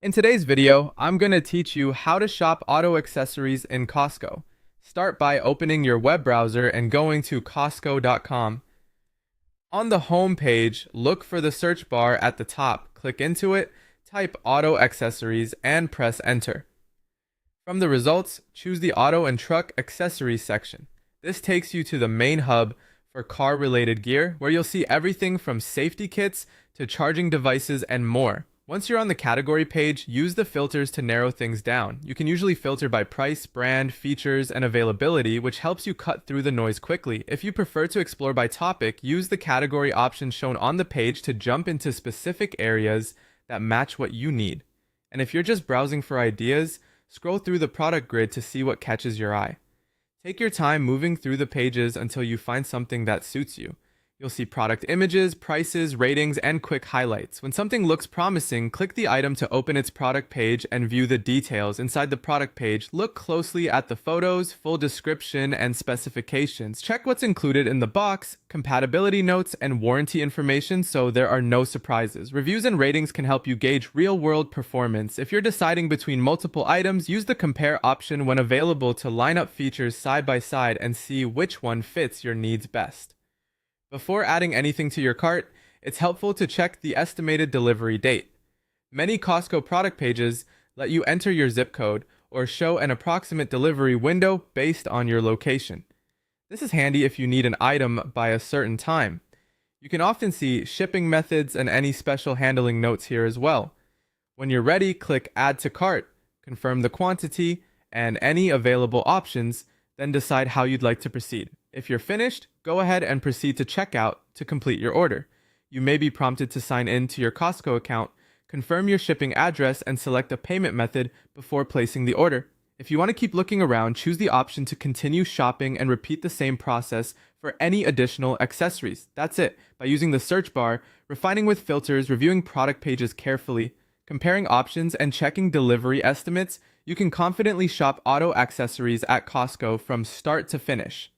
In today's video, I'm going to teach you how to shop auto accessories in Costco. Start by opening your web browser and going to Costco.com. On the home page, look for the search bar at the top, click into it, type auto accessories, and press enter. From the results, choose the auto and truck accessories section. This takes you to the main hub for car-related gear, where you'll see everything from safety kits to charging devices and more. Once you're on the category page, use the filters to narrow things down. You can usually filter by price, brand, features, and availability, which helps you cut through the noise quickly. If you prefer to explore by topic, use the category options shown on the page to jump into specific areas that match what you need. And if you're just browsing for ideas, scroll through the product grid to see what catches your eye. Take your time moving through the pages until you find something that suits you. You'll see product images, prices, ratings, and quick highlights. When something looks promising, click the item to open its product page and view the details. Inside the product page, look closely at the photos, full description, and specifications. Check what's included in the box, compatibility notes, and warranty information so there are no surprises. Reviews and ratings can help you gauge real-world performance. If you're deciding between multiple items, use the compare option when available to line up features side by side and see which one fits your needs best. Before adding anything to your cart, it's helpful to check the estimated delivery date. Many Costco product pages let you enter your zip code or show an approximate delivery window based on your location. This is handy if you need an item by a certain time. You can often see shipping methods and any special handling notes here as well. When you're ready, click Add to Cart, confirm the quantity and any available options, then decide how you'd like to proceed. If you're finished, go ahead and proceed to checkout to complete your order. You may be prompted to sign in to your Costco account, confirm your shipping address, and select a payment method before placing the order. If you want to keep looking around, choose the option to continue shopping and repeat the same process for any additional accessories. That's it. By using the search bar, refining with filters, reviewing product pages carefully, comparing options, and checking delivery estimates, you can confidently shop auto accessories at Costco from start to finish.